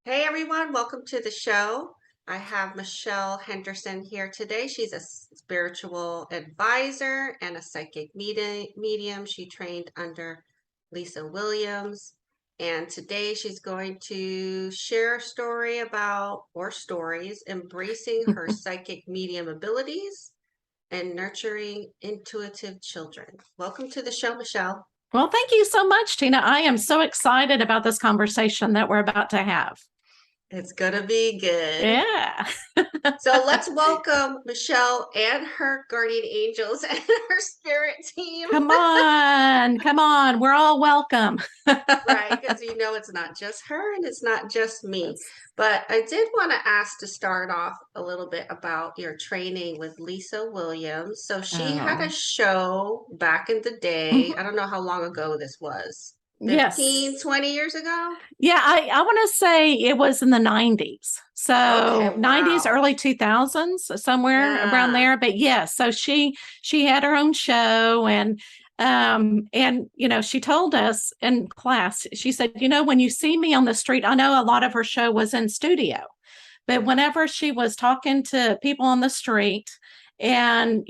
Hey everyone, welcome to the show. I have Michelle Henderson here today. She's a spiritual advisor and a psychic medium. She trained under Lisa Williams. And today she's going to share a story about, or stories, embracing her psychic medium abilities and nurturing intuitive children. Welcome to the show, Michelle. Well, thank you so much, Tina. I am so excited about this conversation that we're about to have. It's gonna be good. Yeah. So let's welcome Michelle and her guardian angels and her spirit team. Come on. Come on. We're all welcome. Right, because it's not just her and it's not just me. Yes. But I did want to ask to start off a little bit about your training with Lisa Williams. So she had a Oh. show back in the day. I Mhm. don't know how long ago this was. Yes. 15, 20 years ago? Yeah, I want to say it was in the 90s. Okay, So 90s, wow. early 2000s, somewhere around Yeah. there. But yes, so she had her own show and she told us in class, she said, when you see me on the street, I know a lot of her show was in studio, but whenever she was talking to people on the street and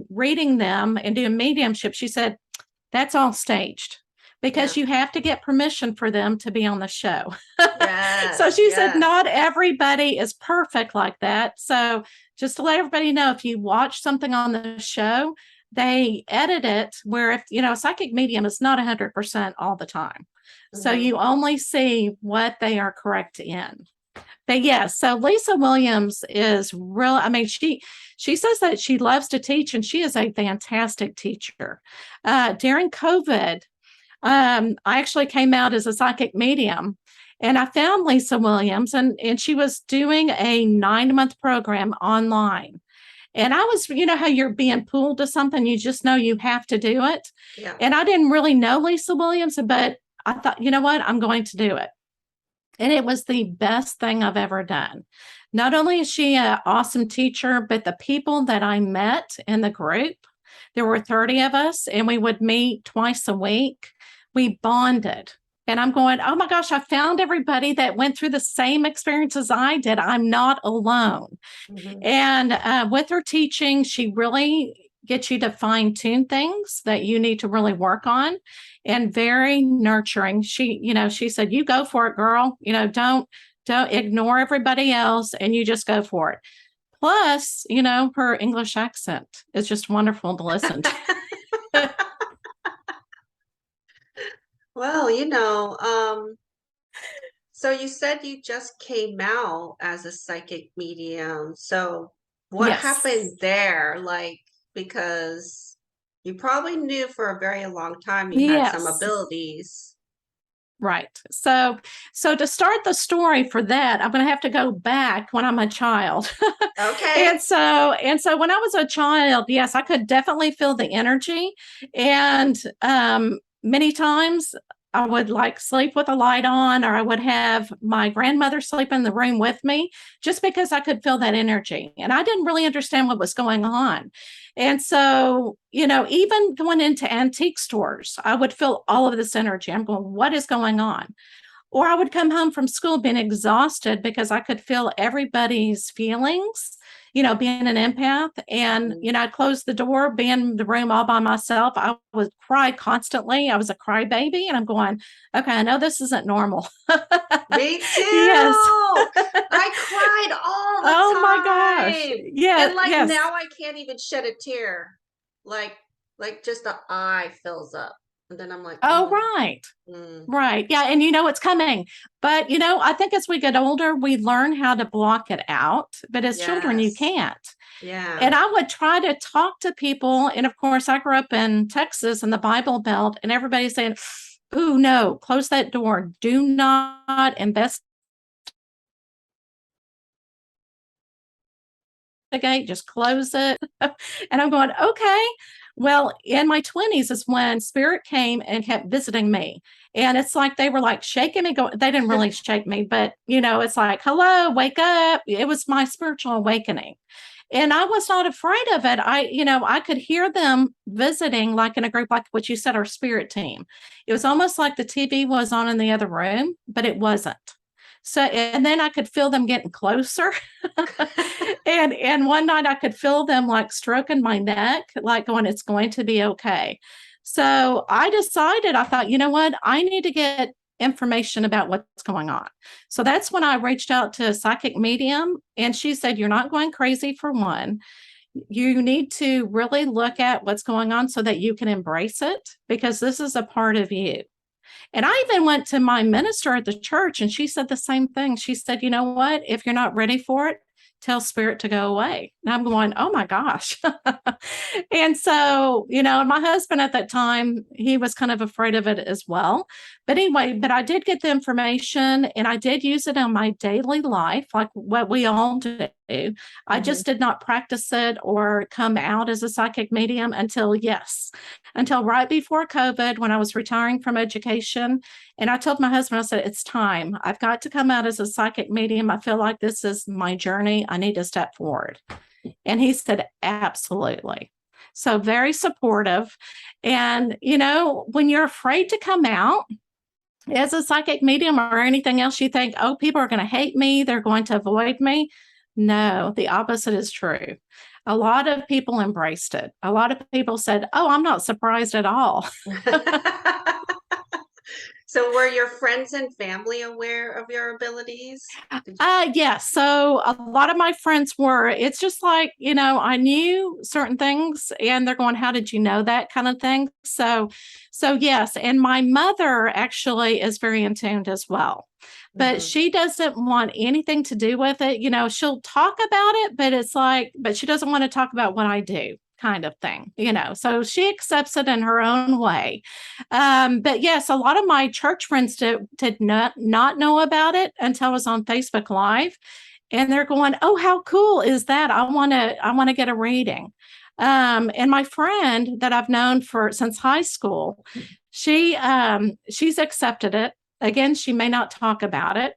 reading them and doing mediumship, she said, that's all staged Yeah. because you have to get permission for them to be on the show. So Yes, she said, yes. not everybody is perfect like that. So just to let everybody know, if you watch something on the show, they edit it where if, a psychic medium is not 100% all the time. So Hmm. you only see what they are correct in. But yes, so Lisa Williams is real. I mean, she says that she loves to teach, and she is a fantastic teacher. During COVID, I actually came out as a psychic medium, and I found Lisa Williams, and she was doing a 9-month program online. And I was, how you're being pulled to something, you just know you have to do it. Yeah. And I didn't really know Lisa Williams, but I thought, you know what, I'm going to do it. And it was the best thing I've ever done. Not only is she an awesome teacher, but the people that I met in the group, there were 30 of us, and we would meet twice a week. We bonded. And I'm going, oh my gosh, I found everybody that went through the same experience as I did. I'm not alone. Hmm. And with her teaching, she really gets you to fine tune things that you need to really work on, and very nurturing. She said, you go for it, girl. Don't ignore everybody else, and you just go for it. Plus, her English accent is just wonderful to listen to. Well, so you said you just came out as a psychic medium. So what Yes. happened there? Like, because you probably knew for a very long time you had some Yes. abilities. Right. So to start the story for that, I'm going to have to go back when I'm a child. Okay. And so when I was a child, yes, I could definitely feel the energy. And many times I would like sleep with a light on, or I would have my grandmother sleep in the room with me just because I could feel that energy. And I didn't really understand what was going on. And so, even going into antique stores, I would feel all of this energy. I'm going, what is going on? Or I would come home from school being exhausted because I could feel everybody's feelings, being an empath. And, Mhm. I'd close the door, be in the room all by myself. I would cry constantly. I was a crybaby. And I'm going, okay, I know this isn't normal. Me too. Yes. I cried all the Oh my gosh. time. Yeah. And like Yes. now I can't even shed a tear. Like like just the eye fills up. And then I'm like, Oh, mm, right. mm. Right. Yeah. And it's coming. But, I think as we get older, we learn how to block it out. But as children, you Yes. can't. Yeah. And I would try to talk to people. And of course, I grew up in Texas in the Bible Belt, and everybody's saying, ooh, no, close that door. Do not investigate. Just close it. And I'm going, okay. Well, in my 20s is when spirit came and kept visiting me. And it's like they were like shaking me, they didn't really shake me, but it's like, hello, wake up. It was my spiritual awakening. And I was not afraid of it. I could hear them visiting, like in a group, like what you said, our spirit team. It was almost like the TV was on in the other room, but it wasn't. So, and then I could feel them getting closer. And one night I could feel them like stroking my neck, like going, it's going to be okay. So I decided, I thought, you know what? I need to get information about what's going on. So that's when I reached out to a psychic medium, and she said, you're not going crazy for one. You need to really look at what's going on so that you can embrace it, because this is a part of you. And I even went to my minister at the church, and she said the same thing. She said, you know what? If you're not ready for it, tell spirit to go away. And I'm going, oh my gosh. And so, and my husband at that time, he was kind of afraid of it as well. But anyway, but I did get the information, and I did use it in my daily life, like what we all do. I Mhm. just did not practice it or come out as a psychic medium until right before COVID, when I was retiring from education. And I told my husband, I said, it's time. I've got to come out as a psychic medium. I feel like this is my journey. I need to step forward. And he said, absolutely. So very supportive. And, when you're afraid to come out as a psychic medium or anything else, you think, oh, people are going to hate me. They're going to avoid me. No, the opposite is true. A lot of people embraced it. A lot of people said, oh, I'm not surprised at all. So were your friends and family aware of your abilities? Yeah. So a lot of my friends were. It's just like, I knew certain things, and they're going, how did you know that kind of thing? So yes. And my mother actually is very in tune as well, but Mhm. she doesn't want anything to do with it. She'll talk about it, but she doesn't want to talk about what I do, kind of thing, so she accepts it in her own way. But yes, a lot of my church friends did not know about it until I was on Facebook Live, and they're going, "Oh, how cool is that? I want to get a reading." And my friend that I've known for since high school, she's accepted it. Again, she may not talk about it,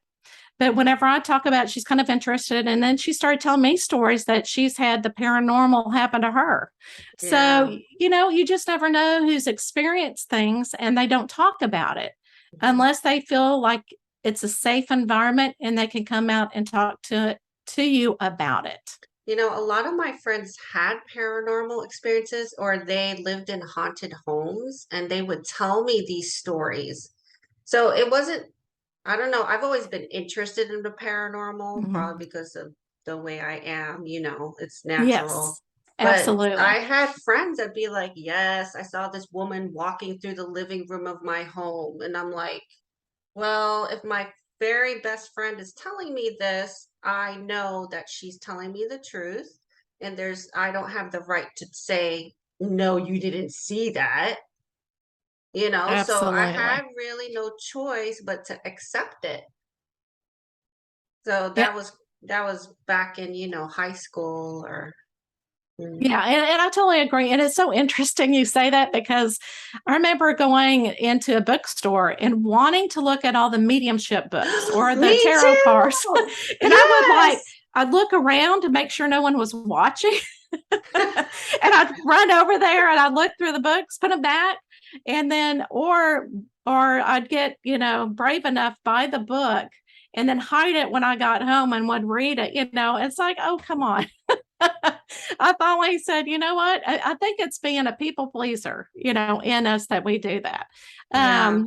but whenever I talk about it, she's kind of interested. And then she started telling me stories that she's had the paranormal happen to her. So, Yeah. you just never know who's experienced things, and they don't talk about it Mhm. unless they feel like it's a safe environment and they can come out and talk to you about it. A lot of my friends had paranormal experiences or they lived in haunted homes and they would tell me these stories. So it wasn't, I don't know, I've always been interested in the paranormal, Mhm. probably because of the way I am, it's natural. Yes, But I absolutely. had friends that'd be like, yes, I saw this woman walking through the living room of my home. And I'm like, well, if my very best friend is telling me this, I know that she's telling me the truth. And I don't have the right to say, no, you didn't see that, so I had Absolutely. really no choice but to accept it. So Yeah. that was back in, high school or mm, Yeah, and I totally agree. And it's so interesting you say that, because I remember going into a bookstore and wanting to look at all the mediumship books or the me tarot cards. too. And Yes. I'd look around to make sure no one was watching. And I'd run over there and I'd look through the books, put them back, and then or I'd get, brave enough, buy the book and then hide it when I got home and would read it. It's like, oh, come on. I finally said, you know what? I think it's being a people pleaser, in us, that we do that. Yeah.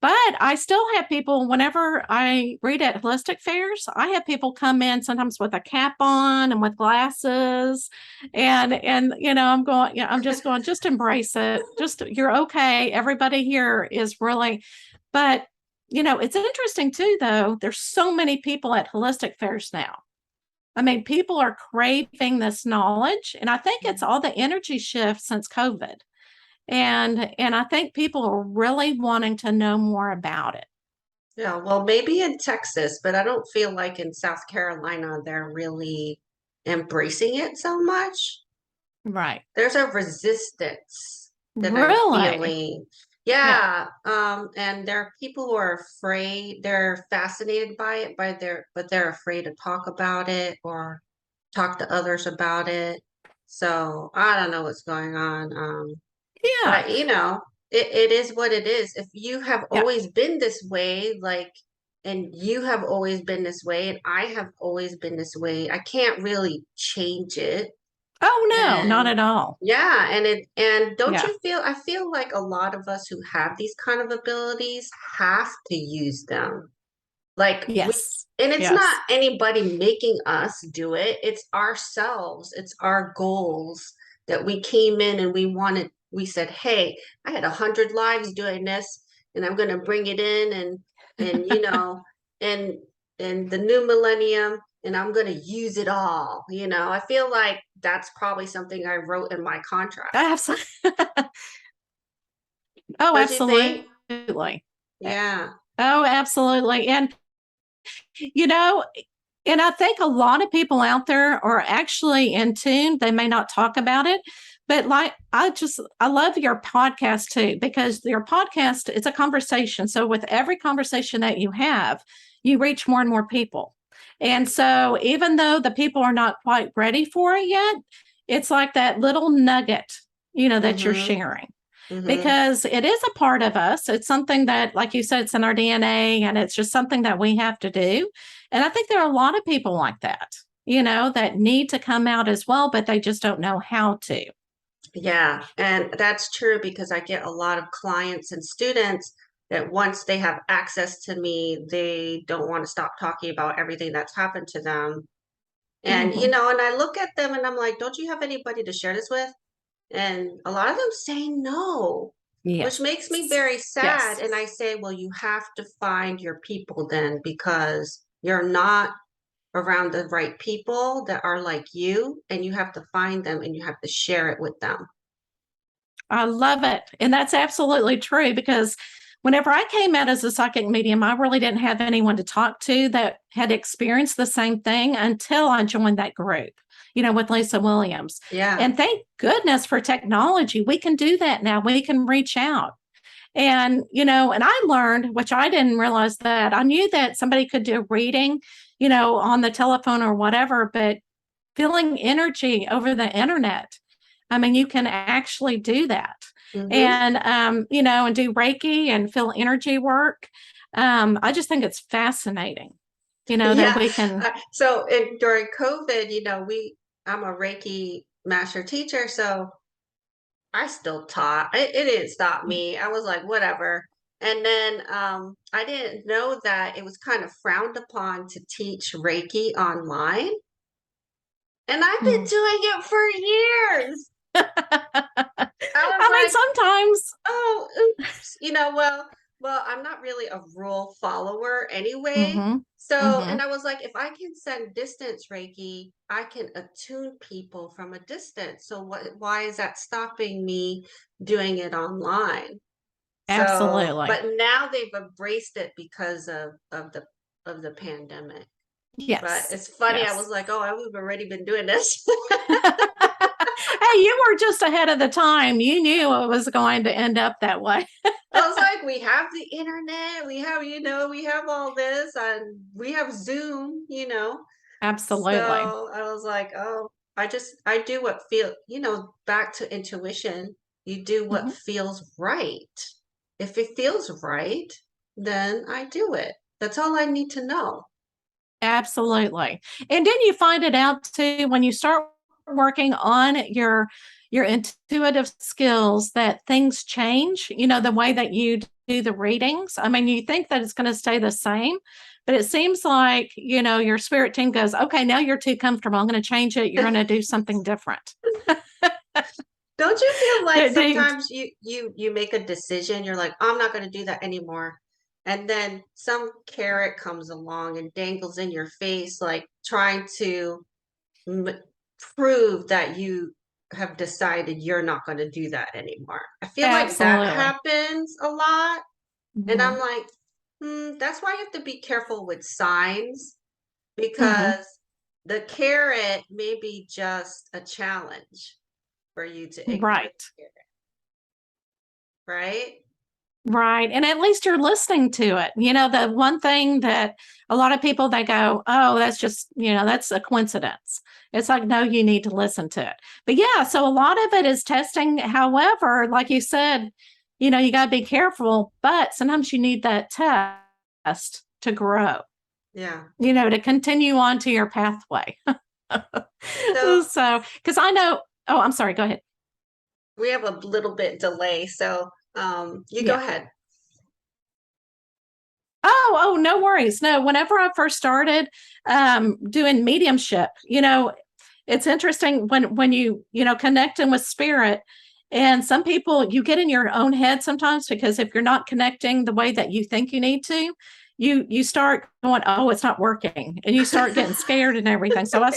But I still have people, whenever I read at holistic fairs, I have people come in sometimes with a cap on and with glasses. And I'm going, I'm just going, just embrace it. Just, you're okay. Everybody here is really, but it's interesting too, though. There's so many people at holistic fairs now. I mean, people are craving this knowledge, and I think it's all the energy shift since COVID. And I think people are really wanting to know more about it. Yeah, well, maybe in Texas, but I don't feel like in South Carolina they're really embracing it so much. Right. There's a resistance that I'm Really? feeling. Yeah. Yeah, and there are people who are afraid, they're fascinated by it, but they're afraid to talk about it or talk to others about it. So I don't know what's going on. Yeah. But it is what it is. If you have Yeah. always been this way, like, and you have always been this way, and I have always been this way. I can't really change it. Oh, no, not And at all. yeah, and don't Yeah. you feel, I feel like a lot of us who have these kind of abilities have to use them. Like we, Yes. and it's not Yes. anybody making us do it. It's ourselves. It's our goals that we came in and we wanted, we said, hey, I had 100 lives doing this, and I'm gonna bring it in and and and the new millennium, and I'm gonna use it all. I feel like that's probably something I wrote in my contract. Absolutely. Oh, Don't you think? absolutely. Yeah. Oh, absolutely. You know, and I think a lot of people out there are actually in tune. They may not talk about it, but like I love your podcast too, because your podcast, it's a conversation. So with every conversation that you have, you reach more and more people. And so even though the people are not quite ready for it yet, it's like that little nugget, that you're Mm-hmm. sharing, Mm-hmm. because it is a part of us. It's something that, like you said, it's in our DNA, and it's just something that we have to do. And I think there are a lot of people like that, that need to come out as well, but they just don't know how to. Yeah, and that's true because I get a lot of clients and students that once they have access to me, they don't want to stop talking about everything that's happened to them. And, Hmm. and I look at them and I'm like, don't you have anybody to share this with? And a lot of them say no, which Yes. makes me very sad. Yes. And I say, well, you have to find your people then, because you're not around the right people that are like you, and you have to find them and you have to share it with them. I love it. And that's absolutely true, because whenever I came out as a psychic medium, I really didn't have anyone to talk to that had experienced the same thing until I joined that group, with Lisa Williams. Yeah. And thank goodness for technology. We can do that now. We can reach out. And I learned, which I didn't realize, that I knew that somebody could do a reading, on the telephone or whatever, but feeling energy over the internet, I mean, you can actually do that. Mm-hmm. And do Reiki and feel energy work. I just think it's fascinating, that Yeah. we can. During COVID, I'm a Reiki master teacher, so I still taught. It didn't stop me. I was like, whatever. And then I didn't know that it was kind of frowned upon to teach Reiki online. And I've been Mm. doing it for years. I was I mean, like, sometimes. oh, oops. Well, I'm not really a rule follower anyway. Hmm. So, Hmm. and I was like, if I can send distance Reiki, I can attune people from a distance. So why is that stopping me doing it online? So, Absolutely. but now they've embraced it because of the pandemic. But Yes. it's funny, I was Yes. like, oh, we've already been doing this. Hey, you were just ahead of the time. You knew it was going to end up that way. I was like, we have the internet, we have all this, and we have Zoom. Absolutely. So I was like, oh, I do what back to intuition. You do what Mhm. feels right. If it feels right, then I do it. That's all I need to know. Absolutely. And then you find it out too when you start working on your intuitive skills, that things change, the way that you do the readings. I mean, you think that it's going to stay the same, but it seems like, your spirit team goes, okay, now you're too comfortable. I'm going to change it. You're going to do something different. Don't you feel like They- sometimes you make a decision, you're like, I'm not going to do that anymore. And then some carrot comes along and dangles in your face, like trying to m prove that you have decided you're not going to do that anymore. I feel like that Absolutely. happens a lot. And I'm Hmm. like, that's why you have to be careful with signs, Hmm. because the carrot may be just a challenge for you to ignore Right. the carrot, right? Right. And at least you're listening to it. The one thing that a lot of people, they go, oh, that's just, that's a coincidence. It's like, no, you need to listen to it. But yeah, so a lot of it is testing. However, like you said, you got to be careful, but sometimes you need that test to grow, Yeah. to continue on to your pathway. So So, because I know, oh, I'm sorry, go ahead. we have a little bit delay, so you go Yeah. ahead. Oh, no worries. No, whenever I first started doing mediumship, it's interesting when you connecting with spirit. And some people, you get in your own head sometimes, because if you're not connecting the way that you think you need to, you start going, oh, it's not working, and you start getting scared and everything. So I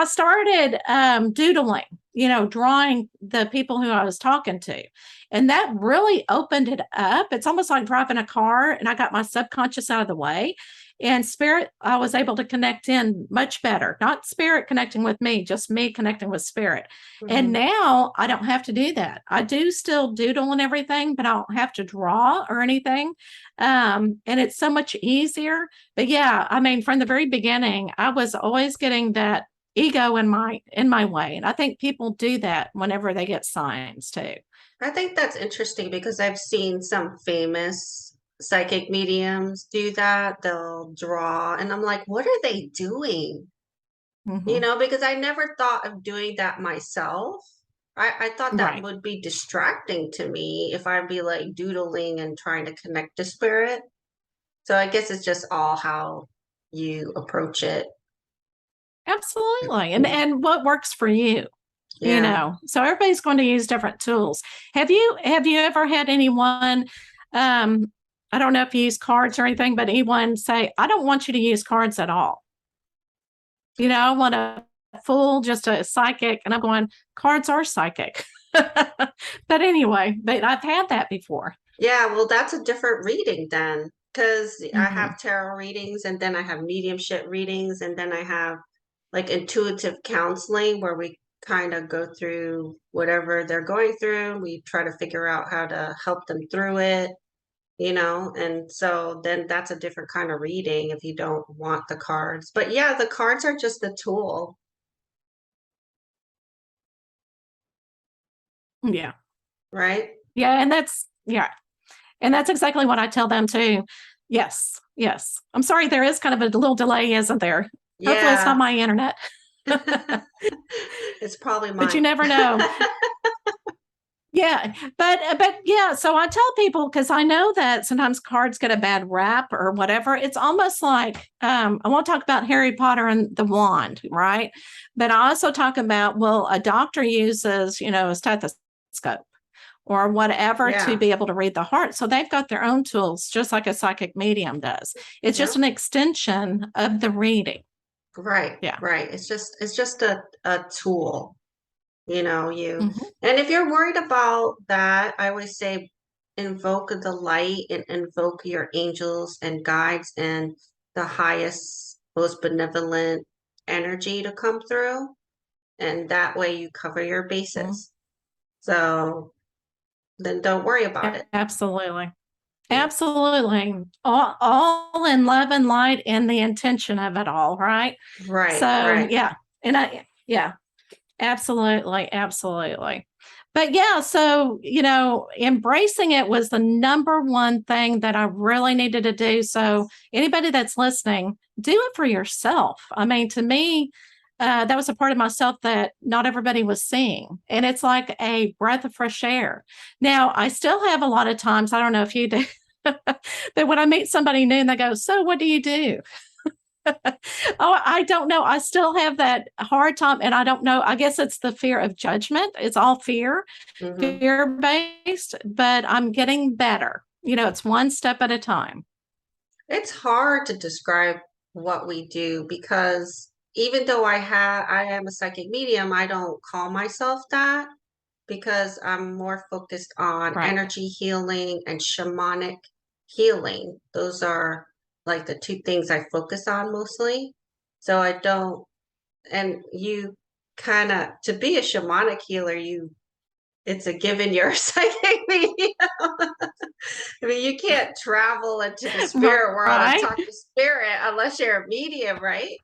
started Yeah. doodling, drawing the people who I was talking to. And that really opened it up. It's almost like driving a car, and I got my subconscious out of the way. And spirit, I was able to connect in much better. Not spirit connecting with me, just me connecting with spirit. And Mhm. now I don't have to do that. I do still doodle and everything, but I don't have to draw or anything. And it's so much easier. But yeah, I mean, from the very beginning, I was always getting that ego in my way. And I think people do that whenever they get signs too. I think that's interesting because I've seen some famous psychic mediums do that. They'll draw, and I'm like, what are they doing? Hmm. Because I never thought of doing that myself. I thought that Right. would be distracting to me if I'd be like doodling and trying to connect to spirit. So I guess it's just all how you approach it. Absolutely. And what works for you, Yeah. So everybody's going to use different tools. Have you ever had anyone, I don't know if you use cards or anything, but anyone say, I don't want you to use cards at all. I want a full, just a psychic. And I'm going, cards are psychic. But anyway, but I've had that before. Yeah, well, that's a different reading then, because I Hmm. have tarot readings and then I have mediumship readings and then I have like intuitive counseling where we kind of go through whatever they're going through. We try to figure out how to help them through it. And so then that's a different kind of reading if you don't want the cards. But yeah, the cards are just a tool, Yeah. right? Yeah. Yeah. And that's exactly what I tell them too. Yes. Yes. I'm sorry, there is kind of a little delay, isn't there? Hopefully it's not Yeah. my internet, It's probably but you mine. never know. Yeah, but yeah, so I tell people, because I know that sometimes cards get a bad rap or whatever. It's almost like I won't talk about Harry Potter and the wand, right? But I also talk about, well, a doctor uses, a stethoscope or whatever to Yeah. be able to read the heart. So they've got their own tools, just like a psychic medium does. It's just Yep. an extension of the reading. Right, Yeah. right. It's just a tool, you. Hmm. And if you're worried about that, I always say invoke the light and invoke your angels and guides and the highest, most benevolent energy to come through. And that way you cover your bases. So then don't worry about it. Absolutely. Yeah. Absolutely. All in love and light and the intention of it all, right? Right, So, right. yeah. Yeah, absolutely. Absolutely. But yeah, so, embracing it was the number one thing that I really needed to do. So, anybody that's listening, do it for yourself. I mean, to me, that was a part of myself that not everybody was seeing. And it's like a breath of fresh air. Now, I still have a lot of times, I don't know if you do, that when I meet somebody new and they go, so what do you do? Oh, I don't know. I still have that hard time. And I don't know. I guess it's the fear of judgment. It's all Hmm. fear based, but I'm getting better. It's one step at a time. It's hard to describe what we do because even though I am a psychic medium, I don't call myself that because I'm more focused on Right. energy healing and shamanic healing. Those are like the two things I focus on mostly. So I don't, and you kind of, to be a shamanic healer, it's a given you're a psychic medium. I mean, you can't travel into the spirit world and Right. talk to spirit unless you're a medium, right?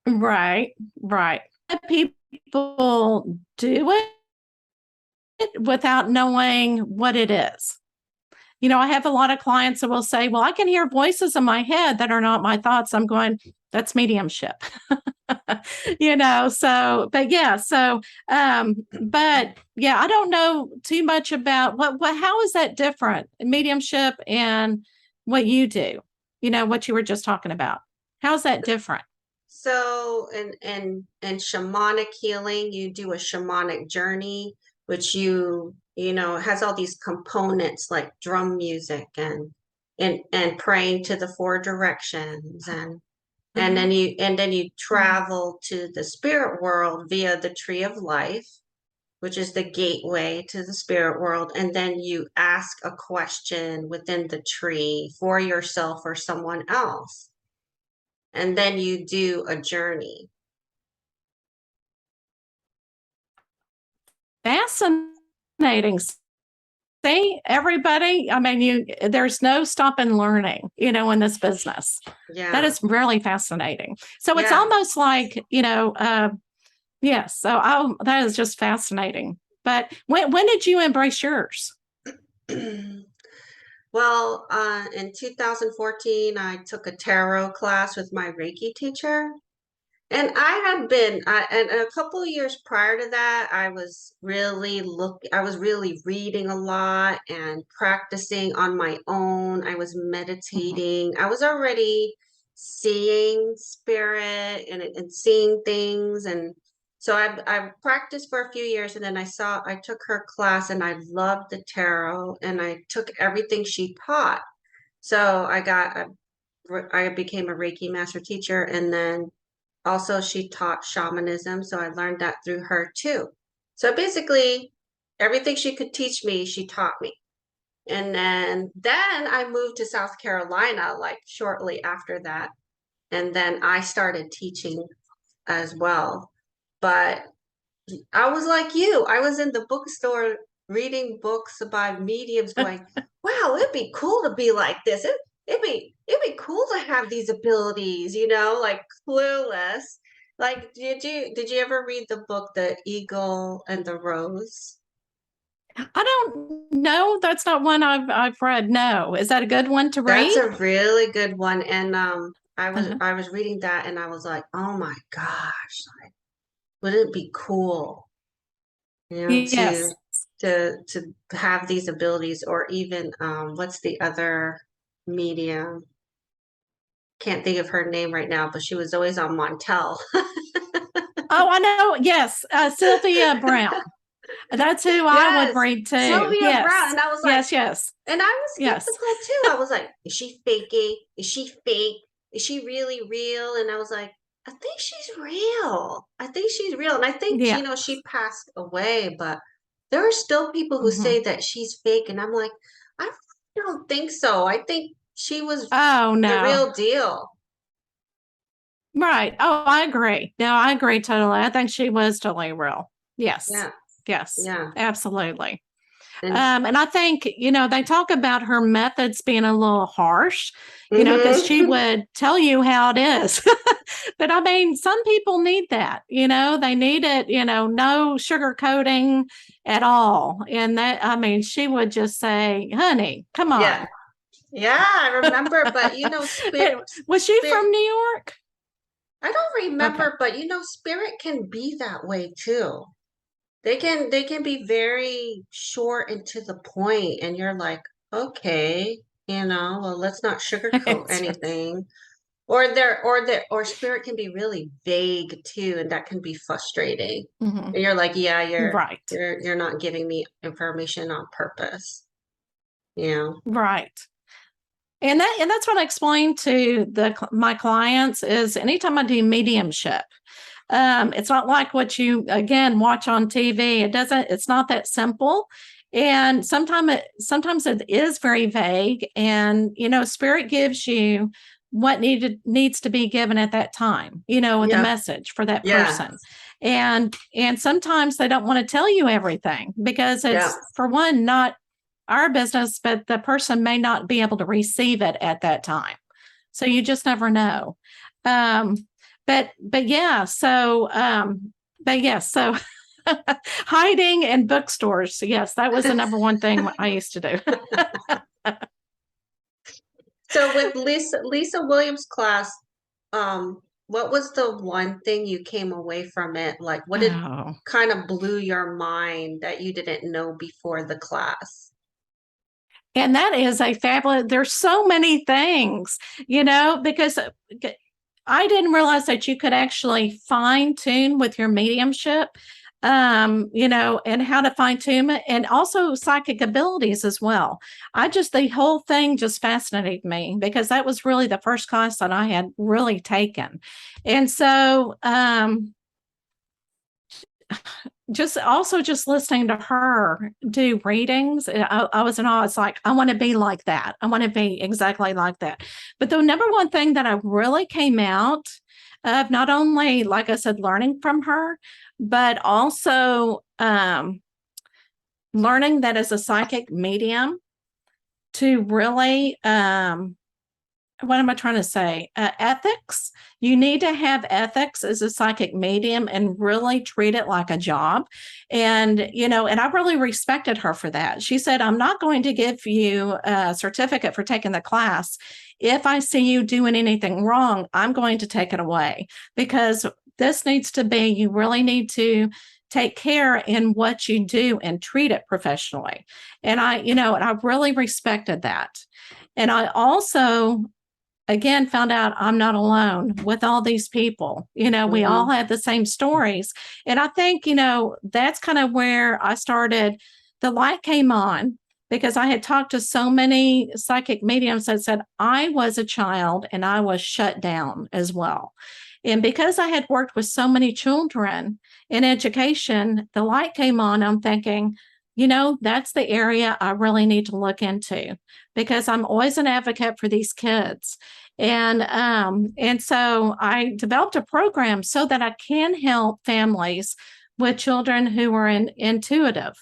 Right. Right. People do it. without knowing what it is. I have a lot of clients that will say, well, I can hear voices in my head that are not my thoughts. I'm going, that's mediumship. But yeah, I don't know too much about how is that different, mediumship and what you do, what you were just talking about. How's that different? So in shamanic healing, you do a shamanic journey, which has all these components like drum music and praying to the four directions and then you travel to the spirit world via the tree of life, which is the gateway to the spirit world, and then you ask a question within the tree for yourself or someone else. And then you do a journey. Fascinating. See, everybody, I mean, there's no stopping learning, in this business. Yeah. That is really fascinating. So it's Yeah. almost like, yes. So that is just fascinating. But when did you embrace yours? Well, in 2014, I took a tarot class with my Reiki teacher. And and a couple of years prior to that, I was really reading a lot and practicing on my own. I was meditating. I was already seeing spirit and seeing things. And so I practiced for a few years, and then I took her class and I loved the tarot and I took everything she taught. So I became a Reiki master teacher, and then also she taught shamanism, so I learned that through her too. So basically, everything she could teach me, she taught me. And then I moved to South Carolina like shortly after that, and then I started teaching as well. But I was like you. I was in the bookstore reading books about mediums going, wow, it'd be cool to be like this. It'd be cool to have these abilities, like clueless. Like, did you ever read the book The Eagle and the Rose? I don't know. That's not one I've read. No. Is that a good one to That's read? a really good one. And I was Uh-huh. I was reading that and I was like, oh my gosh, like, wouldn't it be cool, Yes. to have these abilities, or even what's the other medium? Can't think of her name right now, but she was always on Montel. Oh, I know. Yes. Sylvia Brown. That's who I would Yes, read too. Sylvia Brown. Yes. And I was like, Yes. Yes. and I was Yes. skeptical too. I was like, is she faking? Is she fake? Is she really real? And I was like, I think she's real. I think she's real. And I think, Yeah. she passed away, but there are still people who Mm-hmm. say that she's fake. And I'm like, I really don't think so. I think she was Oh, the no. real deal. Right. Oh, I agree. No, I agree totally. I think she was totally real. Yes. Yeah. Yes. Yeah. Absolutely. And And I think, they talk about her methods being a little harsh, because she mhm. would tell you how it is. But I mean, some people need that, they need it, no sugarcoating at all. And that, I mean, she would just say, honey, come Yeah. on. Yeah, I remember, but Was she spirit, from New York? I don't Okay. remember, but spirit can be that way too. They can be very short and to the point, and you're like, okay, well, let's not sugarcoat That's right. anything. Or spirit can be really vague too, and that can be frustrating. Mhm. And you're like, yeah, you're Right. you're not giving me information on purpose. Right. And that's what I explain to my clients is anytime I do mediumship, it's not like what you again watch on TV. It's not that simple. And sometimes it is very vague. And spirit gives you what needs to be given at that time, with the Yeah. message for that Yeah. person. And sometimes they don't want to tell you everything because Yeah. it's, for one, not our business, but the person may not be able to receive it at that time. So you just never know. Um, but yeah, so but yes, so Hiding in bookstores. Yes, that was the number one thing I used to do. So with Lisa Williams' class, what was the one thing you came away from it? Like, what did Oh. kind of blew your mind that you didn't know before the class? And that is a fabulous, there's so many things, because I didn't realize that you could actually fine tune with your mediumship, and how to fine tune it, and also psychic abilities as well. The whole thing just fascinated me because that was really the first class that I had really taken. And so, just listening to her do readings, I was in awe. It's like, I want to be like that. I want to be exactly like that. But the number one thing that I really came out of, not only, like I said, learning from her, but also learning that as a psychic medium to really what am I trying to say? Ethics. You need to have ethics as a psychic medium and really treat it like a job. And I really respected her for that. She said, I'm not going to give you a certificate for taking the class. If I see you doing anything wrong, I'm going to take it away, because this needs to be, you really need to take care in what you do and treat it professionally. And I really respected that. And I also, again, found out I'm not alone with all these people. We all have the same stories. And I think, that's kind of where I started. The light came on because I had talked to so many psychic mediums that said I was a child and I was shut down as well. And because I had worked with so many children in education, the light came on. I'm thinking, that's the area I really need to look into, because I'm always an advocate for these kids. And so I developed a program so that I can help families with children who are intuitive.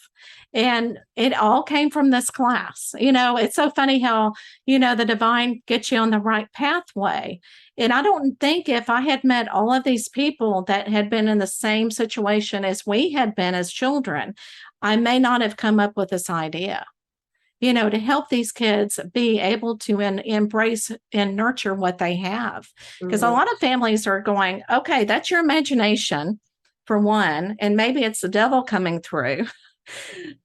And it all came from this class. It's so funny how, the divine gets you on the right pathway. And I don't think if I had met all of these people that had been in the same situation as we had been as children, I may not have come up with this idea, to help these kids be able to embrace and nurture what they have. Because a lot of families are going, okay, that's your imagination for one, and maybe it's the devil coming through.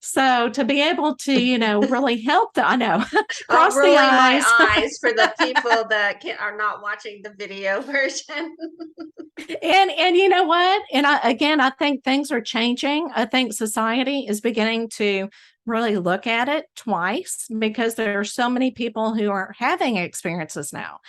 So to be able to, really help I know, I'm cross the rolling eyes. my eyes for the people that are not watching the video version. And you know what? And I think things are changing. I think society is beginning to really look at it twice, because there are so many people who are having experiences now.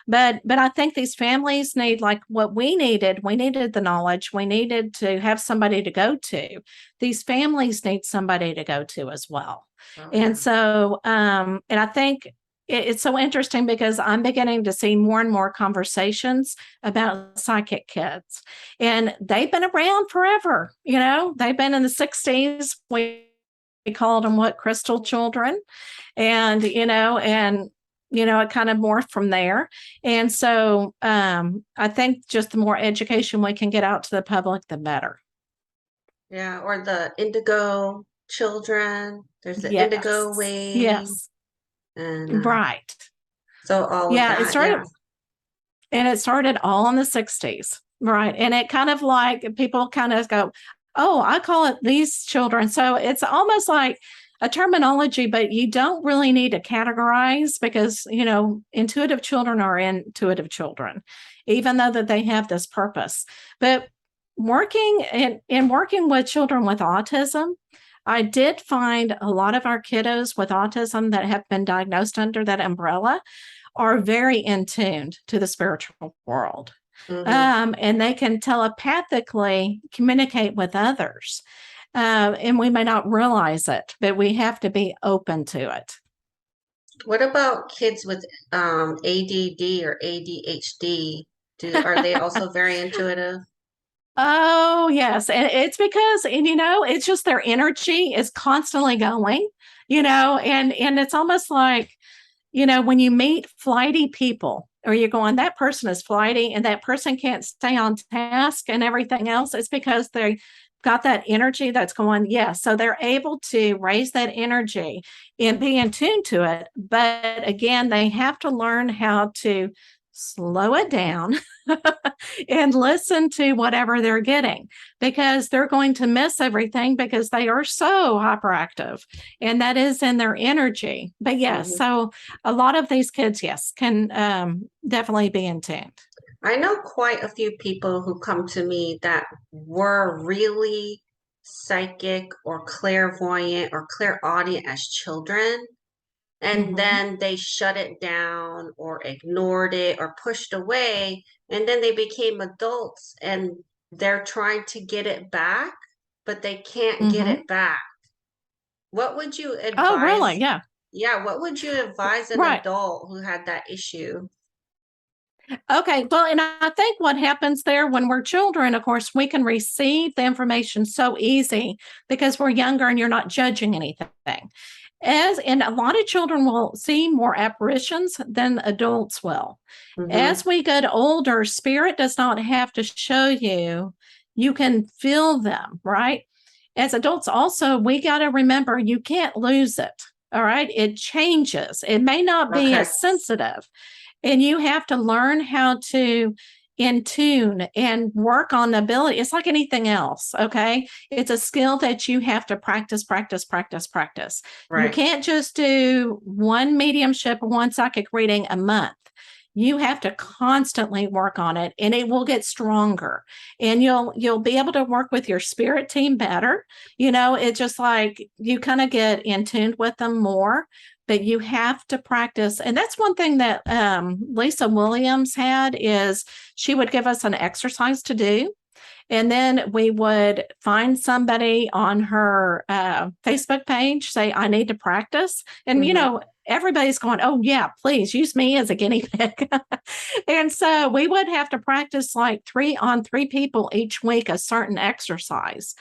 But I think these families need, like what we needed the knowledge. We needed to have somebody to go to. These families need somebody to go to as well. Oh, And yeah. so, and I think it's so interesting because I'm beginning to see more and more conversations about psychic kids, and they've been around forever. They've been in the 60s. We called them crystal children, and it kind of morphed from there. And so I think just the more education we can get out to the public, the better. Yeah, or the indigo children. There's the indigo Yes. wave, Yes. and Right. so all of Yeah. that. Yeah. It started all in the 60s. Right. And it kind of like people kind of go, oh, I call it these children. So it's almost like a terminology, but you don't really need to categorize, because, intuitive children are intuitive children, even though that they have this purpose. But working with children with autism, I did find a lot of our kiddos with autism that have been diagnosed under that umbrella are very in tuned to the spiritual world. And they can telepathically communicate with others. And we may not realize it, but we have to be open to it. What about kids with ADD or ADHD? Are they also very intuitive? Oh, yes. And it's because, it's just their energy is constantly going, and it's almost like, when you meet flighty people, or you're going, that person is flighty and that person can't stay on task and everything else, it's because got that energy that's going, yeah. So they're able to raise that energy and be in tune to it. But again, they have to learn how to slow it down and listen to whatever they're getting, because they're going to miss everything because they are so hyperactive, and that is in their energy. But yes, so a lot of these kids, yes, can definitely be in tune. I know quite a few people who come to me that were really psychic or clairvoyant or clairaudient as children, and Mm-hmm. then they shut it down or ignored it or pushed away, and then they became adults and they're trying to get it back, but they can't get Mm-hmm. it back. What would you Oh, really? advise? Yeah. Yeah, what would you advise an Right. adult who had that issue? Okay. Well, and I think what happens there when we're children, of course, we can receive the information so easy because we're younger and you're not judging anything. And a lot of children will see more apparitions than adults will. Mm-hmm. As we get older, spirit does not have to show you, you can feel them, right? As adults, also, we got to remember you can't lose it. All right. It changes. It may not be Okay. as sensitive, and you have to learn how to in tune and work on the ability. It's like anything else. Okay. It's a skill that you have to practice, practice, practice, practice. You Right. can't just do one mediumship or one psychic reading a month. You have to constantly work on it, and it will get stronger, and you'll be able to work with your spirit team better. It's just like you kind of get in tune with them more, but you have to practice. And that's one thing that Lisa Williams had, is she would give us an exercise to do, and then we would find somebody on her Facebook page, say, I need to practice. And, Mm-hmm. everybody's going, oh, yeah, please use me as a guinea pig. And so we would have to practice like 3 people each week, a certain exercise.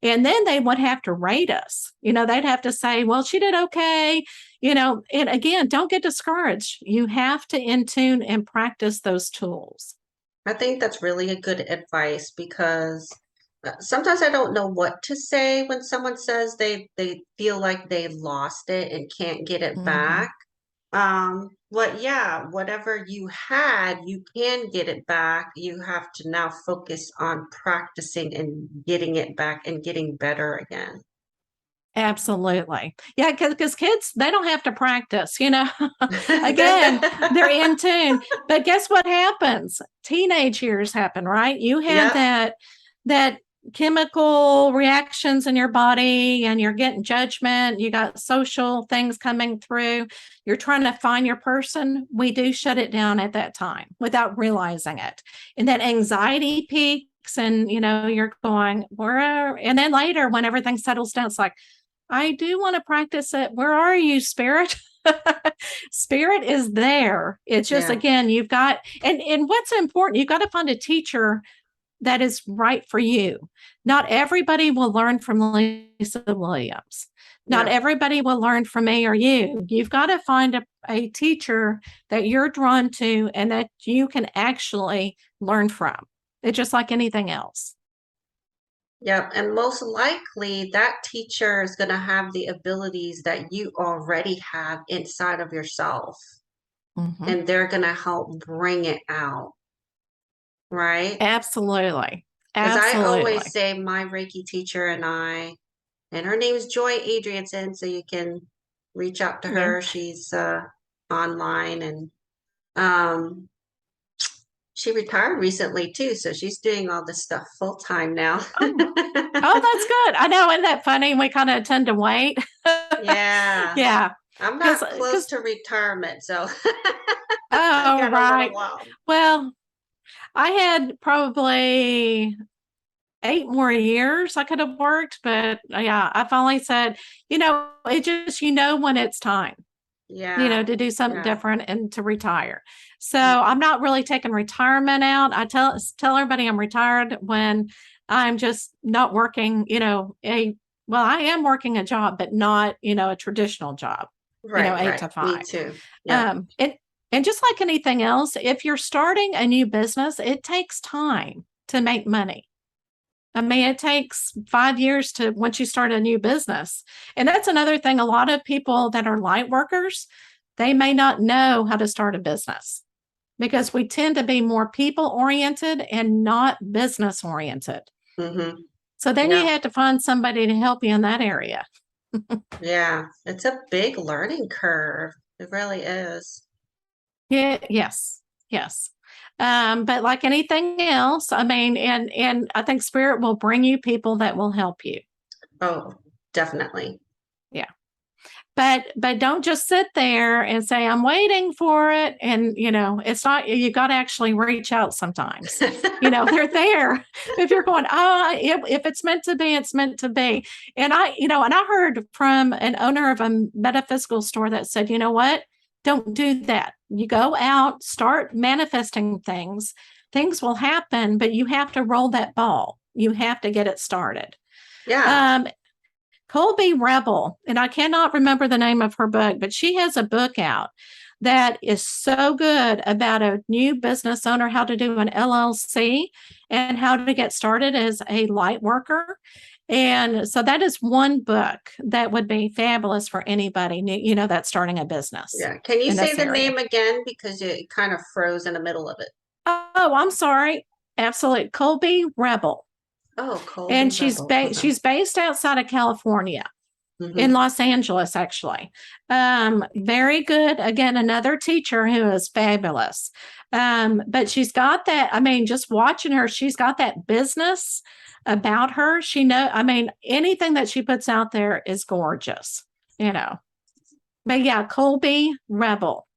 And then they would have to rate us. They'd have to say, well, she did okay. And again, don't get discouraged. You have to in tune and practice those tools. I think that's really a good advice because sometimes I don't know what to say when someone says they feel like they lost it and can't get it Mhm. back. But yeah, whatever you had, you can get it back. You have to now focus on practicing and getting it back and getting better again. Absolutely. Yeah, because kids, they don't have to practice. Again, they're in tune. But guess what happens? Teenage years happen, right? You have Yep. that chemical reactions in your body, and you're getting judgment. You got social things coming through. You're trying to find your person. We do shut it down at that time without realizing it. And that anxiety peaks, and you're going, where? And then later, when everything settles down, it's like, I do want to practice it. Where are you, spirit? Spirit is there. It's just, Yeah. again, you've got, and what's important, you've got to find a teacher that is right for you. Not everybody will learn from Lisa Williams. Not Yeah. everybody will learn from me or you. You've got to find a teacher that you're drawn to and that you can actually learn from. It's just like anything else. Yep. And most likely that teacher is going to have the abilities that you already have inside of yourself, Mhm. and they're going to help bring it out, right? Absolutely. Because I always Absolutely. say my Reiki teacher and her name is Joy Adrianson, so you can reach out to Yeah. her. She's online, and um, she retired recently too, so she's doing all this stuff full time now. Oh, oh, that's good. I know. Isn't that funny? We kind of tend to wait. Yeah, Yeah. I'm Because, not close to retirement, so I oh, got a little right. while. Well, I had probably 8 more years I could have worked, but yeah, I finally said, it just, when it's time, Yeah, to do something yeah. different and to retire. So I'm not really taking retirement out. I tell everybody I'm retired when I'm just not working, well, I am working a job, but not, a traditional job, Right, eight right. to Me five. too. Yep. And just like anything else, if you're starting a new business, it takes time to make money. I mean, it takes 5 years to once you start a new business. And that's another thing. A lot of people that are light workers, they may not know how to start a business because we tend to be more people oriented and not business oriented. Mm-hmm. So then you have to find somebody to help you in that area. Yeah, it's a big learning curve. It really is. Yeah, yes, yes. But like anything else, I mean, and I think spirit will bring you people that will help you. Oh, definitely. Yeah. But don't just sit there and say, I'm waiting for it. And it's not, you got to actually reach out sometimes. They're there. If you're going, if it's meant to be, it's meant to be. And I heard from an owner of a metaphysical store that said, you know what? Don't do that. You go out, start manifesting things. Things will happen, but you have to roll that ball. You have to get it started. Yeah. Colby Rebel, and I cannot remember the name of her book, but she has a book out that is so good about a new business owner, how to do an LLC and how to get started as a light worker. And so that is one book that would be fabulous for anybody, that's starting a business. Yeah. Can you say the name again? Because it kind of froze in the middle of it. Oh, I'm sorry. Absolutely. Colby Rebel. Oh, Colby and Rebel. She's based outside of California. Mm-hmm. In Los Angeles, actually. Very good. Again, another teacher who is fabulous. But she's got that, I mean, just watching her, she's got that business about her. Anything that she puts out there is gorgeous, But yeah, Colby Rebel.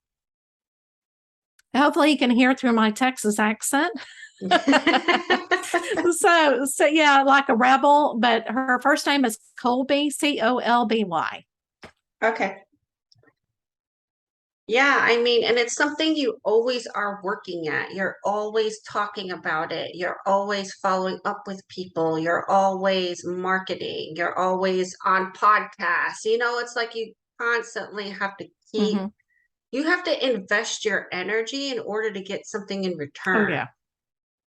Hopefully you can hear through my Texas accent. so yeah, like a rebel, but her first name is Colby, Colby. Okay. Yeah, and it's something you always are working at. You're always talking about it. You're always following up with people. You're always marketing. You're always on podcasts. It's like you constantly have to keep, you have to invest your energy in order to get something in return. Oh, yeah.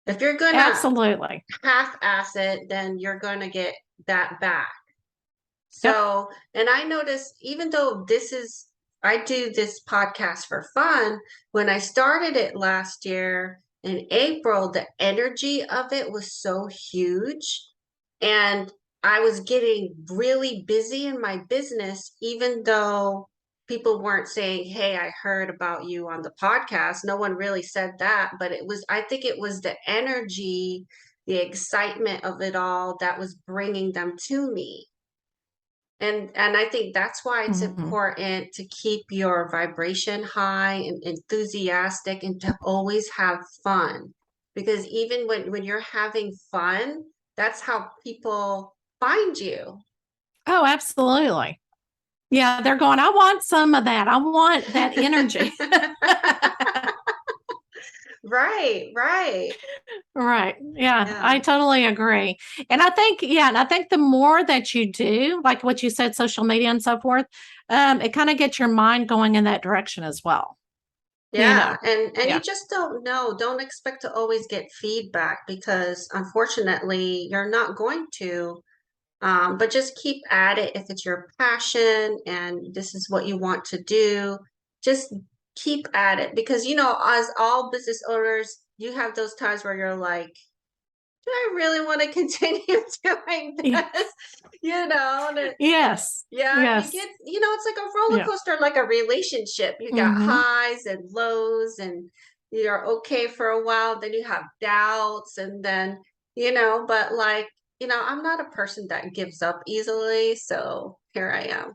If you're going to absolutely half-ass it, then you're going to get that back. So, and I noticed, even though I do this podcast for fun, when I started it last year in April, the energy of it was so huge. And I was getting really busy in my business, even though people weren't saying, hey, I heard about you on the podcast. No one really said that, but I think it was the energy, the excitement of it all that was bringing them to me. And I think that's why it's important to keep your vibration high and enthusiastic and to always have fun. Because even when you're having fun, that's how people find you. Oh, absolutely. Yeah, they're going, I want some of that. I want that energy. Right. Right. Yeah, I totally agree. And I think the more that you do, like what you said, social media and so forth, it kind of gets your mind going in that direction as well. Yeah. And you just don't know. Don't expect to always get feedback because unfortunately you're not going to. But just keep at it if it's your passion and this is what you want to do. Just keep at it because, as all business owners, you have those times where you're like, do I really want to continue doing this? Yes. Yeah. Yes. You get, it's like a roller coaster, like a relationship. You got highs and lows and you're okay for a while. Then you have doubts and then, but like, I'm not a person that gives up easily. So here I am.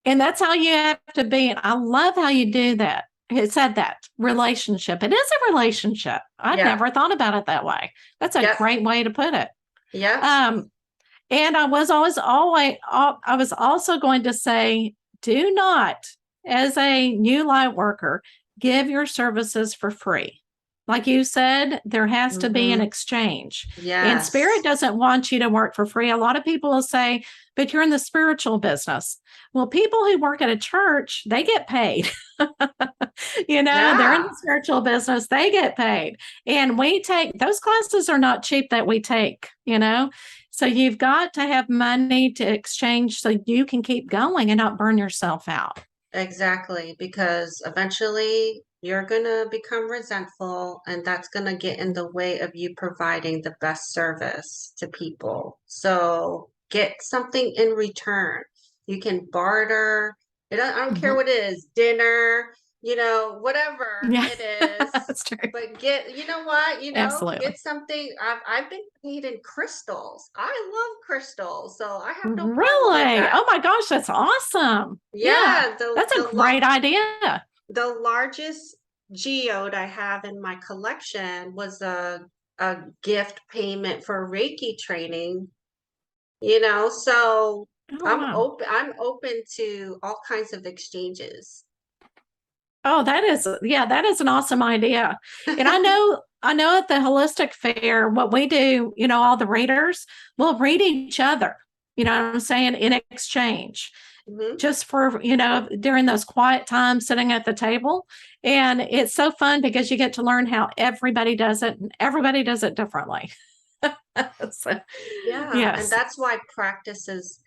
And that's how you have to be. And I love how you do that. It said that relationship. It is a relationship. I never thought about it that way. That's a great way to put it. Yeah. And I was also going to say, do not, as a new light worker, give your services for free. Like you said, there has to be an Mm-hmm. exchange. And spirit Yes. doesn't want you to work for free. A lot of people will say, but you're in the spiritual business. Well, people who work at a church, they get paid. They're in Yeah, the spiritual business, they get paid. And we take those classes are not cheap that we take. So you've got to have money to exchange so you can keep going and not burn yourself out. exactly. Because eventually you're gonna become resentful, and that's gonna get in the way of you providing the best service to people. So get something in return. You can barter. I don't care Mhm. what it is, dinner, whatever Yeah, it is. that's true. But you know what, Absolutely. get something. I've been paid in crystals. I love crystals, so I have no problem with Really? that. Oh my gosh, that's awesome. Yeah, Yeah, that's a great idea. the largest geode I have in my collection was a gift payment for Reiki training, so Oh, wow. I'm open to all kinds of exchanges. Oh, that is an awesome idea. And I know at the holistic fair, what we do, all the readers will read each other, what I'm saying, in exchange, Mhm. just for, during those quiet times sitting at the table. And it's so fun because you get to learn how everybody does it and everybody does it differently. So, Yeah, and yes. that's why practice is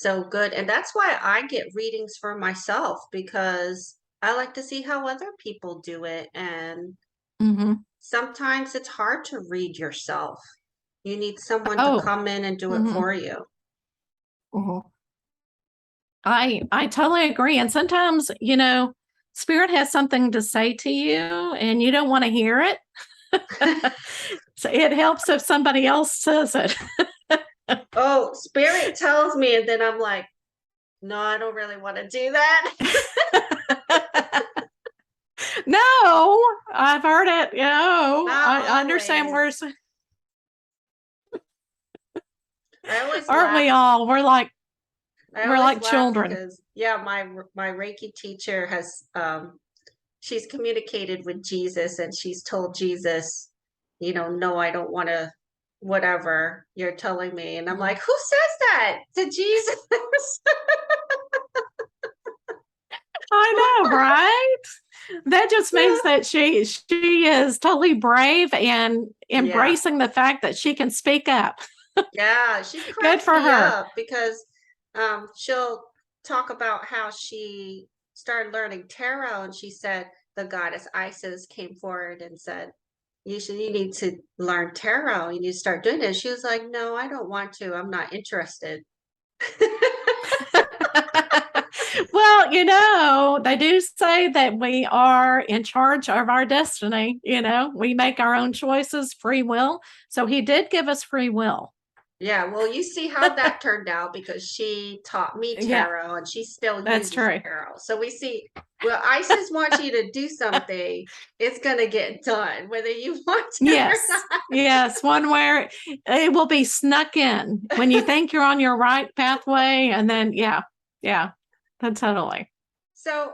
so good. And that's why I get readings for myself because I like to see how other people do it. And Hmm. sometimes it's hard to read yourself. You need someone to Oh, come in and do it hmm, for you. I totally agree. And sometimes, spirit has something to say to you and you don't want to hear it. So it helps if somebody else says it. Oh, spirit tells me, and then I'm like, no, I don't really want to do that. No, I've heard it. Not I understand always. I always aren't we laugh. all? I We're always like laugh children. because yeah, my Reiki teacher has she's communicated with Jesus and she's told Jesus, no, I don't want to whatever you're telling me. And I'm like, Mhm. who says that to Jesus? I know, right? That just means that she is totally brave and Yeah. embracing the fact that she can speak up. Yeah, she Good cracks for me her. up because she'll talk about how she started learning tarot and she said the goddess Isis came forward and said, you need to learn tarot. You need to start doing it. She was like, no, I don't want to. I'm not interested. Well, they do say that we are in charge of our destiny. We make our own choices, free will. So he did give us free will. Yeah, well, you see how that turned out because she taught me Yeah, tarot and she still that's uses true. tarot. So we see, well, Isis wants you to do something, it's going to get done, whether you want to or Yes. not. Yes. One where it will be snuck in when you think you're on your right pathway. And then, yeah, yeah, totally. So,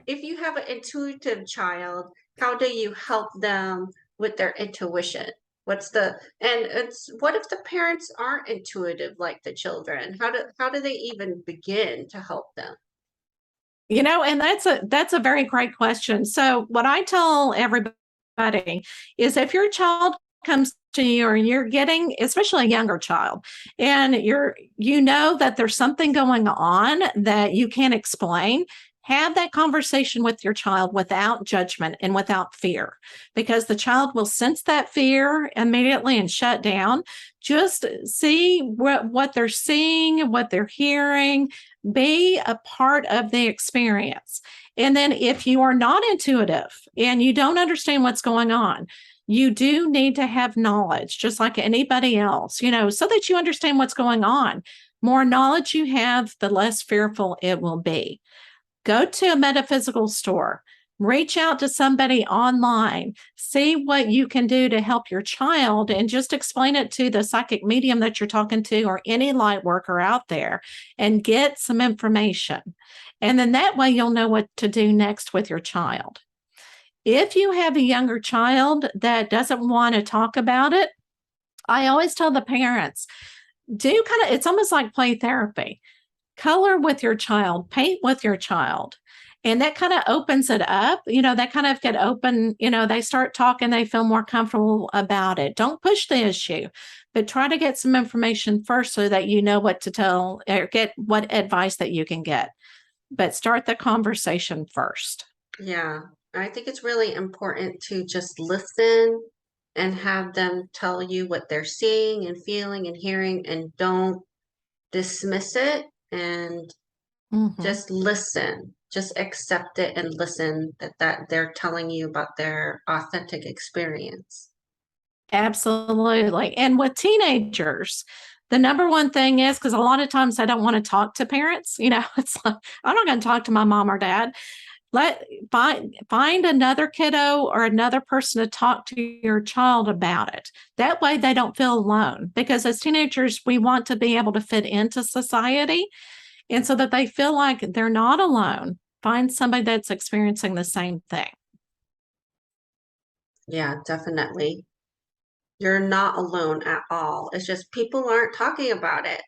if you have an intuitive child, how do you help them with their intuition? What if the parents aren't intuitive like the children? How do they even begin to help them? And that's a very great question. So what I tell everybody is if your child comes to you or you're getting, especially a younger child, and you know that there's something going on that you can't explain, have that conversation with your child without judgment and without fear, because the child will sense that fear immediately and shut down. Just see what they're seeing, what they're hearing, be a part of the experience. And then if you are not intuitive and you don't understand what's going on, you do need to have knowledge, just like anybody else, so that you understand what's going on. More knowledge you have, the less fearful it will be. Go to a metaphysical store, reach out to somebody online, see what you can do to help your child, and just explain it to the psychic medium that you're talking to or any light worker out there and get some information. And then that way you'll know what to do next with your child. If you have a younger child that doesn't want to talk about it, I always tell the parents, do kind of, it's almost like play therapy. Color with your child, paint with your child. And that kind of opens it up. That kind of get open, they start talking, they feel more comfortable about it. Don't push the issue, but try to get some information first so that you know what to tell or get what advice that you can get. But start the conversation first. Yeah, I think it's really important to just listen and have them tell you what they're seeing and feeling and hearing, and don't dismiss it, and Mm-hmm. just listen. Just accept it and listen that they're telling you about their authentic experience. Absolutely. And with teenagers, the number one thing is because a lot of times I don't want to talk to parents. It's like, I'm not going to talk to my mom or dad. Let find another kiddo or another person to talk to your child about it. That way they don't feel alone. Because as teenagers, we want to be able to fit into society. And so that they feel like they're not alone. Find somebody that's experiencing the same thing. Yeah, definitely. You're not alone at all. It's just people aren't talking about it.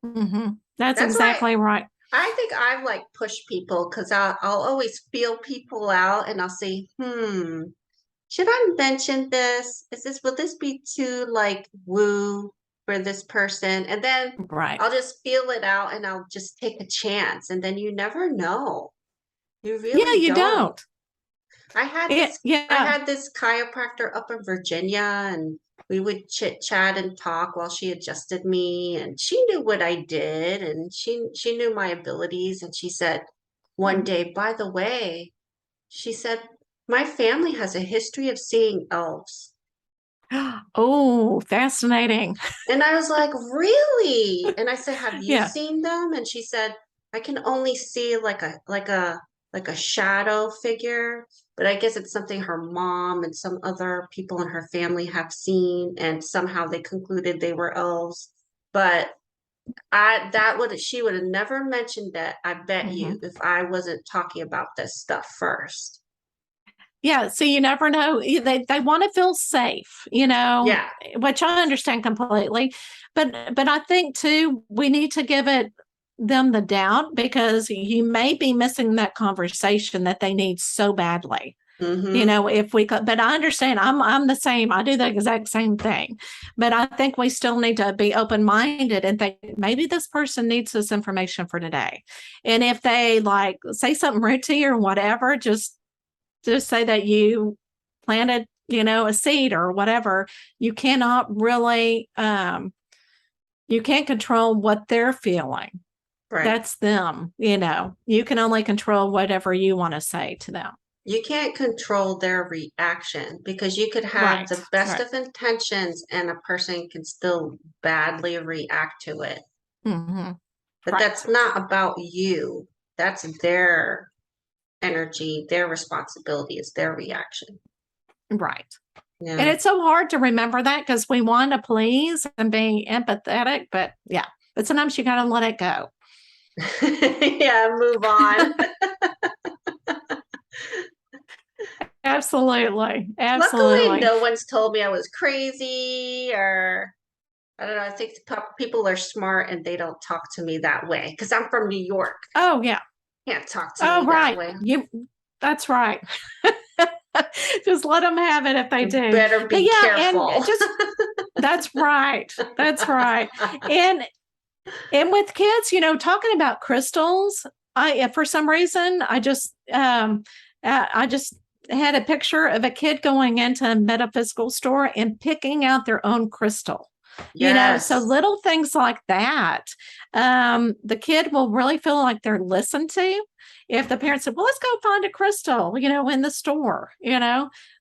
Mm-hmm. That's That's why exactly right. I think I've like pushed people, because I'll always feel people out, and I'll say, should I mention this? Will this be too like woo for this person? And then Right. I'll just feel it out, and I'll just take a chance. And then you never know. You Yeah, really you don't. don't. I had It, this I yeah. had this chiropractor up in Virginia, and we would chit chat and talk while she adjusted me, and she knew what I did, and she knew my abilities, and she said one day, by the way, she said, my family has a history of seeing elves. Oh, fascinating. And I was like, really? And I said, have you Yeah. seen them? And she said, I can only see like a shadow figure, but I guess it's something her mom and some other people in her family have seen, and somehow they concluded they were elves. But she would have never mentioned that, I bet you, Hmm. if I wasn't talking about this stuff first. Yeah. So you never know. They want to feel safe, Yeah. which I understand completely. But I think too, we need to give them the doubt because you may be missing that conversation that they need so badly. Mm-hmm. If we could, but I understand I'm the same. I do the exact same thing. But I think we still need to be open-minded and think maybe this person needs this information for today. And if they like say something rude to you or whatever, just say that you planted, a seed or whatever. You cannot really you can't control what they're feeling. Right. That's them. You can only control whatever you want to say to them. You can't control their reaction, because you could have Right. the best Right. of intentions and a person can still badly react to it. Mm-hmm. But that's Right. not about you. That's their energy, their responsibility, is their reaction. Right. And Yeah. it's so hard to remember that because we want to please and be empathetic, but yeah, but sometimes you got to let it go. Yeah, move on. Absolutely. Luckily, Absolutely. no one's told me I was crazy, or I don't know. I think people are smart and they don't talk to me that way, because I'm from New York. Oh, yeah. Can't talk to Oh, me that right. way. That's right. Just let them have it if they You do. better But be yeah, and careful. that's right. That's right. And with kids, talking about crystals, for some reason, I just had a picture of a kid going into a metaphysical store and picking out their own crystal. So Yes. little things like that, the kid will really feel like they're listened to. If the parents said, "Well, let's go find a crystal," in the store,